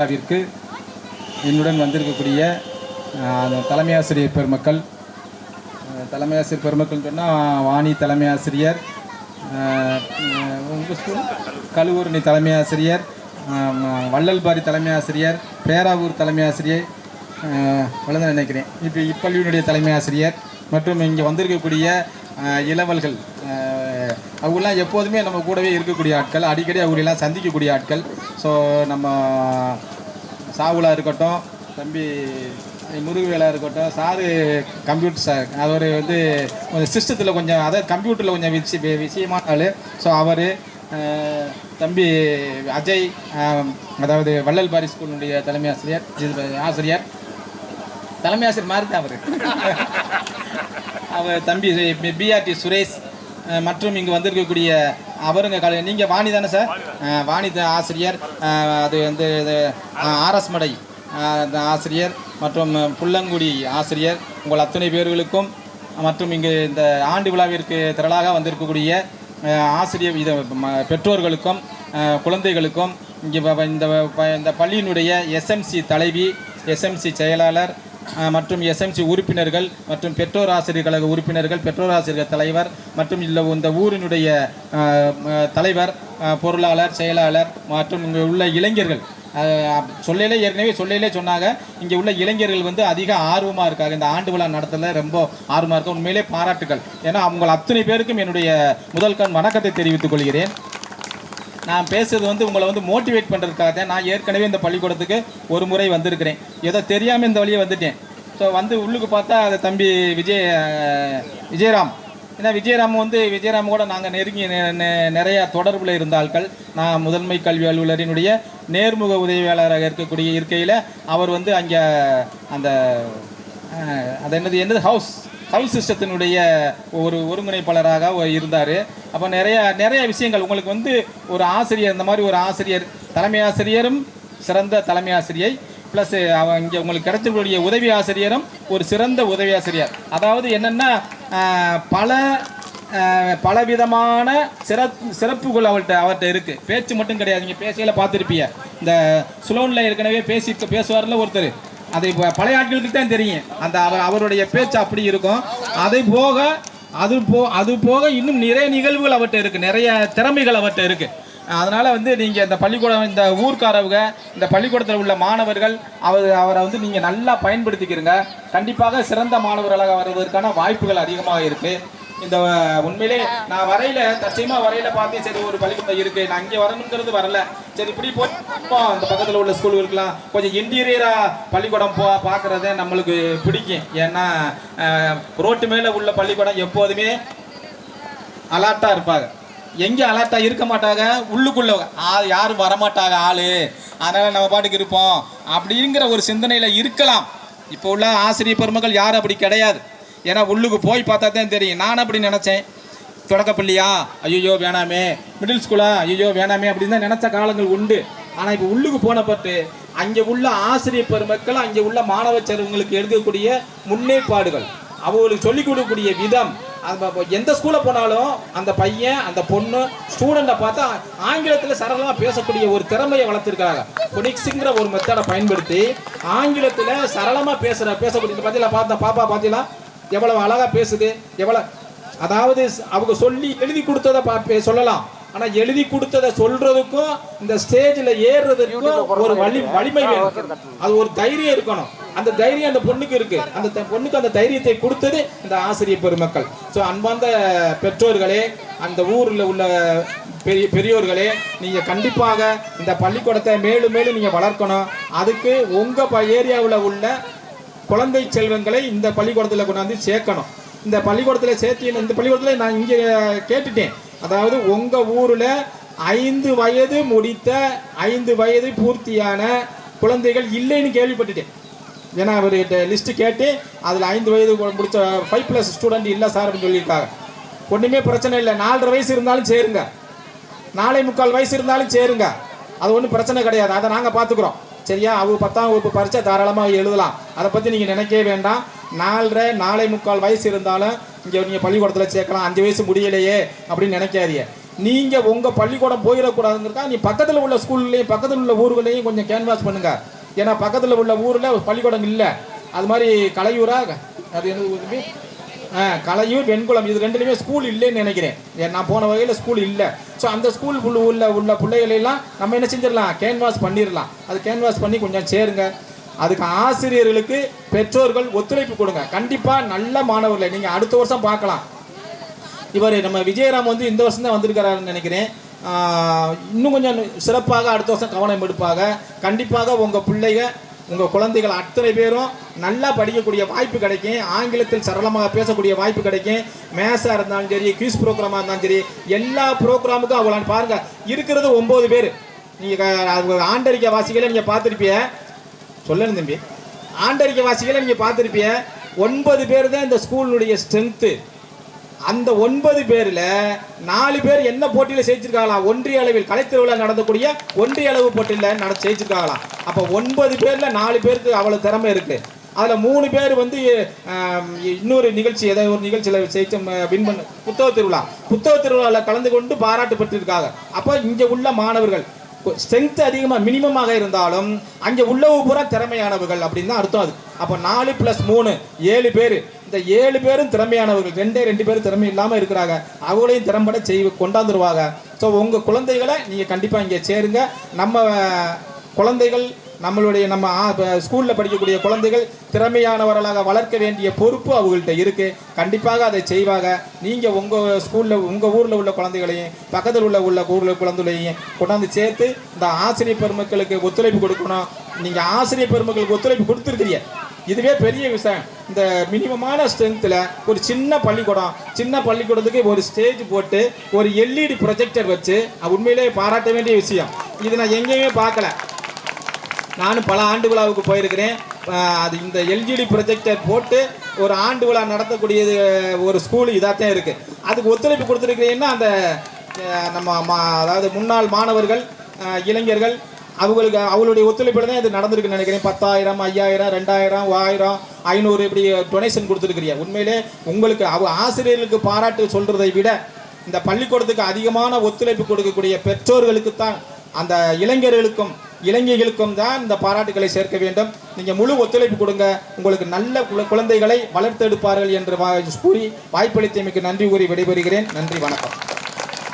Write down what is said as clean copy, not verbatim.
விழாவிற்கு என்னுடன் வந்திருக்கக்கூடிய தலைமை ஆசிரியர் பெருமக்கள், சொன்னால் வாணி தலைமை ஆசிரியர், உங்கள் ஸ்கூல் கழுவூரணி தலைமை ஆசிரியர், வள்ளல்பாரி தலைமை ஆசிரியர், பேராவூர் தலைமை ஆசிரியர், வளர்ந்து நினைக்கிறேன் இப்போ இப்பள்ளியினுடைய தலைமை ஆசிரியர் மற்றும் இங்கே வந்திருக்கக்கூடிய இளவல்கள், அவங்களாம் எப்போதுமே நம்ம கூடவே இருக்கக்கூடிய ஆட்கள், அடிக்கடி அவங்களெல்லாம் சந்திக்கக்கூடிய ஆட்கள். ஸோ நம்ம சாவுலா இருக்கட்டும், தம்பி முருகவேலா இருக்கட்டும், சாரு கம்ப்யூட்டர் சார், அவர் வந்து சிஸ்டத்தில் கொஞ்சம், அதாவது கம்ப்யூட்டரில் கொஞ்சம் விஷயமான ஆள். ஸோ அவர், தம்பி அஜய், அதாவது வள்ளல்பாரி ஸ்கூலுடைய தலைமை ஆசிரியர் தலைமை ஆசிரியர் மாதிரி தான் அவர் தம்பி பிஆர்டி சுரேஷ் மற்றும் இங்கே வந்திருக்கக்கூடிய அவருங்க நீங்கள் வாணி தானே சார்? வாணி ஆசிரியர், அது வந்து ஆர்எஸ் மடை ஆசிரியர் மற்றும் புல்லங்குடி ஆசிரியர், உங்கள் அத்தனை பேர்களுக்கும் மற்றும் இங்கு இந்த ஆண்டு விழாவிற்கு திரளாக வந்திருக்கக்கூடிய ஆசிரியர் பெற்றோர்களுக்கும் குழந்தைகளுக்கும் இங்கே இந்த பள்ளியினுடைய எஸ்எம்சி தலைவி, எஸ்எம்சி செயலாளர் மற்றும் எஸ்எம்சி உறுப்பினர்கள் மற்றும் பெற்றோர் ஆசிரியர் கழக உறுப்பினர்கள், பெற்றோர் ஆசிரியர் தலைவர் மற்றும் இந்த ஊரினுடைய தலைவர், பொருளாளர், செயலாளர் மற்றும் இங்கே உள்ள இளைஞர்கள், ஏற்கனவே சொன்னாங்க, இங்கே உள்ள இளைஞர்கள் வந்து அதிக ஆர்வமாக இருக்காங்க. இந்த ஆண்டு விழா நடத்தல ரொம்ப ஆர்வமாக இருக்க, உண்மையிலே பாராட்டுகள். ஏன்னா அவங்க அத்தனை பேருக்கும் என்னுடைய முதல் வணக்கத்தை தெரிவித்துக் கொள்கிறேன். நான் பேசுறது வந்து உங்களை வந்து மோட்டிவேட் பண்ணுறதுக்காக தான். நான் ஏற்கனவே இந்த பள்ளிக்கூடத்துக்கு ஒரு முறை வந்திருக்கிறேன், ஏதோ தெரியாமல் இந்த வழியே வந்துட்டேன். ஸோ வந்து உள்ளுக்கு பார்த்தா அது தம்பி விஜயராம். ஏன்னா விஜயராம் கூட நாங்கள் நெருங்கி நிறையா தொடர்பில் இருந்த ஆட்கள். நான் முதன்மை கல்வி அலுவலரினுடைய நேர்முக உதவியாளராக இருக்கையில் அவர் வந்து அங்கே அது என்னது ஹவுஸ் சிஸ்டத்தினுடைய ஒரு ஒருங்கிணைப்பாளராக இருந்தார். அப்போ நிறைய விஷயங்கள் உங்களுக்கு வந்து ஒரு ஆசிரியர், இந்த மாதிரி ஒரு ஆசிரியர், தலைமை ஆசிரியரும் சிறந்த தலைமை ஆசிரியை, ப்ளஸ் இங்கே உங்களுக்கு கிடைச்சக்கூடிய உதவி ஆசிரியரும் ஒரு சிறந்த உதவி ஆசிரியர். அதாவது என்னென்னா பலவிதமான சிறப்புகள் அவர்கிட்ட இருக்குது. பேச்சு மட்டும் கிடையாது, நீங்கள் பேசையில் பார்த்துருப்பீங்க. இந்த சுலோனில் ஏற்கனவே பேசுவார்ல ஒருத்தர், அது பழைய ஆட்களுக்கு தான் தெரியும். அந்த அவருடைய பேச்சு அப்படி இருக்கும். அது போக இன்னும் நிறைய நிகழ்வுகள் அவர்கிட்ட இருக்குது, நிறைய திறமைகள் அவர்கிட்ட இருக்குது. அதனால் வந்து நீங்கள் இந்த பள்ளிக்கூடம், இந்த ஊர்க்காரவங்க, இந்த பள்ளிக்கூடத்தில் உள்ள மாணவர்கள் அவரை வந்து நீங்கள் நல்லா பயன்படுத்திக்கிறங்க. கண்டிப்பாக சிறந்த மாணவர்களாக வருவதற்கான வாய்ப்புகள் அதிகமாக இருக்குது. இந்த உண்மையிலே நான் தற்சயமாக பார்த்தேன், சரி ஒரு பள்ளிக்கூடம் இருக்குது, நான் இங்கே வரணுங்கிறது வரல, சரி இப்படி போய் அந்த பக்கத்தில் உள்ள ஸ்கூல்களுக்கெல்லாம் கொஞ்சம் இன்டீரியராக பள்ளிக்கூடம் பார்க்குறதே நம்மளுக்கு பிடிக்கும். ஏன்னா ரோட்டு மேலே உள்ள பள்ளிக்கூடம் எப்போதுமே அலர்ட்டாக இருப்பாங்க, எங்கே அலர்ட்டாக இருக்க மாட்டாங்க, உள்ளுக்குள்ள யாரும் வரமாட்டாங்க ஆள், அதனால் நம்ம பாட்டுக்கு இருப்போம் அப்படிங்கிற ஒரு சிந்தனையில் இருக்கலாம். இப்போ உள்ள ஆசிரியர் பெருமக்கள் யாரும் அப்படி கிடையாது. ஏன்னா உள்ளுக்கு போய் பார்த்தா தான் தெரியும். நான் அப்படி நினச்சேன், தொடக்கப்பள்ளியா ஐயோ வேணாமே, மிடில் ஸ்கூலா ஐயோ வேணாமே அப்படின்னு தான் நினச்ச காலங்கள் உண்டு. ஆனால் இப்போ உள்ளுக்கு போனப்பட்டு அங்கே உள்ள ஆசிரியர் பெருமக்கள், அங்கே உள்ள மாணவ செல்வங்களுக்கு எடுக்கக்கூடிய முன்னேற்பாடுகள், அவங்களுக்கு சொல்லிக் கொடுக்கக்கூடிய விதம், எந்த ஸ்கூலில் போனாலும் அந்த பையன் அந்த பொண்ணு ஸ்டூடெண்ட்டை பார்த்தா ஆங்கிலத்தில் சரளமாக பேசக்கூடிய ஒரு திறமையை வளர்த்துருக்காங்க. ஃபோனிக்ஸுங்கிற ஒரு மெத்தடை பயன்படுத்தி ஆங்கிலத்தில் சரளமாக பேசக்கூடிய பாப்பா பார்த்தீங்களா எவ்வளவு அழகா பேசுது, அதாவது அவங்க சொல்லி எழுதி கொடுத்ததை சொல்லலாம். ஆனா எழுதி கொடுத்ததை சொல்றதுக்கும் இந்த ஸ்டேஜில் ஏறுறதுக்கும் ஒரு வலிமை வேணும், அது ஒரு தைரியம் இருக்கணும். அந்த தைரியம் அந்த பொண்ணுக்கு இருக்கு. அந்த பொண்ணுக்கு அந்த தைரியத்தை கொடுத்தது இந்த ஆசிரியர் பெருமக்கள். ஸோ அன்பார்ந்த பெற்றோர்களே, அந்த ஊரில் உள்ள பெரியோர்களே, நீங்கள் கண்டிப்பாக இந்த பள்ளிக்கூடத்தை மேலும் மேலும் நீங்கள் வளர்க்கணும். அதுக்கு உங்கள் ஏரியாவில் உள்ள குழந்தை செல்வங்களை இந்த பள்ளிக்கூடத்தில் கொண்டாந்து சேர்க்கணும். இந்த பள்ளிக்கூடத்தில் நான் இங்கே கேட்டுட்டேன், அதாவது உங்கள் ஊரில் 5 வயது முடித்த 5 வயது பூர்த்தியான குழந்தைகள் இல்லைன்னு கேள்விப்பட்டுட்டேன். ஏன்னா அவர்கிட்ட லிஸ்ட்டு கேட்டு அதில் 5 வயது முடித்த 5+ ஸ்டூடெண்ட் இல்லை சார் அப்படின்னு சொல்லியிருக்காங்க. ஒன்றுமே பிரச்சனை இல்லை, 4.5 வயசு இருந்தாலும் சேருங்க, 4.25 வயசு இருந்தாலும் சேருங்க, அது ஒன்றும் பிரச்சனை கிடையாது, அதை நாங்கள் பார்த்துக்குறோம். சரியா? அவங்க 10ஆம் வகுப்பு பரீட்சை தாராளமாக எழுதலாம், அதை பற்றி நீங்கள் நினைக்கவே வேண்டாம். 4.25 வயசு இருந்தாலும் இங்கே நீங்கள் பள்ளிக்கூடத்தில் சேர்க்கலாம். 5 வயசு முடியலையே அப்படின்னு நினைக்காதீங்க. நீங்கள் உங்கள் பள்ளிக்கூடம் போயிடக்கூடாதுங்கிறதா நீ பக்கத்தில் உள்ள ஸ்கூல்லையும் பக்கத்தில் உள்ள ஊர்களையும் கொஞ்சம் கேன்வாஸ் பண்ணுங்க. ஏன்னா பக்கத்தில் உள்ள ஊரில் பள்ளிக்கூடம் இல்லை. அது மாதிரி கலையூரா அது என்ன கலையூர் வெண்குளம் இது ரெண்டுலேயுமே ஸ்கூல் இல்லைன்னு நினைக்கிறேன். நான் போன வகையில் ஸ்கூல் இல்லை. ஸோ அந்த ஸ்கூல் உள்ள பிள்ளைகளெல்லாம் நம்ம என்ன செஞ்சிடலாம், கேன்வாஸ் பண்ணிடலாம். அது கேன்வாஸ் பண்ணி கொஞ்சம் சேருங்க. அதுக்கு ஆசிரியர்களுக்கு பெற்றோர்கள் ஒத்துழைப்பு கொடுங்க. கண்டிப்பாக நல்ல மாணவர்களை நீங்கள் அடுத்த வருஷம் பார்க்கலாம். இவர் நம்ம விஜயராம் வந்து இந்த வருஷம் தான் வந்திருக்கிறாருன்னு நினைக்கிறேன். இன்னும் கொஞ்சம் சிறப்பாக அடுத்த வருஷம் கவனம் எடுப்பாங்க. கண்டிப்பாக உங்கள் பிள்ளைங்க உங்கள் குழந்தைகள் அத்தனை பேரும் நல்லா படிக்கக்கூடிய வாய்ப்பு கிடைக்கும். ஆங்கிலத்தில் சரளமாக பேசக்கூடிய வாய்ப்பு கிடைக்கும். மேத்ஸாக இருந்தாலும் சரி, குவிஸ் ப்ரோக்ராமாக இருந்தாலும் சரி, எல்லா ப்ரோக்ராமுக்கும் அவங்களான்னு பாருங்கள். இருக்கிறது 9 பேர். நீங்கள் ஆண்டறிக்கை வாசிகளை நீங்கள் பார்த்துருப்பிய, சொல்லணும் தம்பி, ஆண்டறிக்கை வாசிகளை நீங்கள் பார்த்துருப்பிய. 9 பேர் தான் இந்த ஸ்கூலுடைய ஸ்ட்ரென்த்து. அந்த 9 பேரில் 4 பேர் என்ன போட்டியில் ஜெயிச்சிருக்காங்களாம், ஒன்றிய அளவில் கலைத்திருவிழா நடந்தக்கூடிய ஒன்றிய அளவு போட்டியில் ஜெயிச்சிருக்காங்களாம். அப்போ 9 பேரில் 4 பேருக்கு அவ்வளோ திறமை இருக்குது. அதில் 3 பேர் வந்து இன்னொரு நிகழ்ச்சி, ஏதாவது ஒரு நிகழ்ச்சியில் ஜெயிச்ச வின் பண்ண புத்தக திருவிழாவில் கலந்து கொண்டு பாராட்டு பெற்றிருக்காங்க. அப்போ இங்கே உள்ள மாணவர்கள் ஸ்ட்ரென்த் அதிகமாக மினிமமாக இருந்தாலும் அங்கே உள்ளவு பூரா திறமையானவர்கள் அப்படின்னு தான் அர்த்தம். அது அப்போ 4 + 3 7 பேர். இந்த 7 பேரும் திறமையானவர்கள். 2 பேர் திறமை இல்லாமல் இருக்கிறாங்க. அவங்களையும் திறம்பட கொண்டாந்துருவாங்க. ஸோ உங்கள் குழந்தைகளை நீங்கள் கண்டிப்பாக இங்கே சேருங்க. நம்ம குழந்தைகள் நம்ம ஸ்கூலில் படிக்கக்கூடிய குழந்தைகள் திறமையானவர்களாக வளர்க்க வேண்டிய பொறுப்பு அவங்கள்ட்ட இருக்குது. கண்டிப்பாக அதை செய்வாங்க. நீங்கள் உங்கள் ஸ்கூலில் உங்கள் ஊரில் உள்ள குழந்தைகளையும் பக்கத்தில் உள்ள ஊரில் குழந்தைகளையும் கொண்டாந்து சேர்த்து இந்த ஆசிரியர் பெருமக்களுக்கு ஒத்துழைப்பு கொடுக்கணும். நீங்கள் ஆசிரியர் பெருமக்களுக்கு ஒத்துழைப்பு கொடுத்துருக்கிறீங்க, இதுவே பெரிய விஷயம். இந்த மினிமமான ஸ்ட்ரென்த்தில் ஒரு சின்ன பள்ளிக்கூடத்துக்கு ஒரு ஸ்டேஜ் போட்டு ஒரு LED ப்ரொஜெக்டர் வச்சு உண்மையிலே பாராட்ட வேண்டிய விஷயம். இது நான் எங்கேயுமே பார்க்கல. நானும் பல ஆண்டு விழாவுக்கு போயிருக்கிறேன். அது இந்த LCD ப்ரொஜெக்டர் போட்டு ஒரு ஆண்டு விழா நடத்தக்கூடியது ஒரு ஸ்கூல் இதாக தான் இருக்குது. அதுக்கு ஒத்துழைப்பு கொடுத்துருக்கிறீங்கன்னா அந்த நம்ம அதாவது முன்னாள் மாணவர்கள் இளைஞர்கள் அவங்களுடைய ஒத்துழைப்பில் தான் இது நடந்திருக்குன்னு நினைக்கிறேன். 10,000 5,000 2,000 1000 500 இப்படி டொனேஷன் கொடுத்துருக்கிறீங்க. உண்மையிலே உங்களுக்கு ஆசிரியர்களுக்கு பாராட்டு சொல்கிறதை விட இந்த பள்ளிக்கூடத்துக்கு அதிகமான ஒத்துழைப்பு கொடுக்கக்கூடிய பெற்றோர்களுக்கு தான், அந்த இளைஞர்களுக்கும் தான் இந்த பாராட்டுகளை சேர்க்க வேண்டும். நீங்கள் முழு ஒத்துழைப்பு கொடுங்க. உங்களுக்கு நல்ல குழந்தைகளை வளர்த்தெடுப்பார்கள் என்று கூறி வாய்ப்பளித்தமைக்கு நன்றி கூறி விடைபெறுகிறேன். நன்றி, வணக்கம்.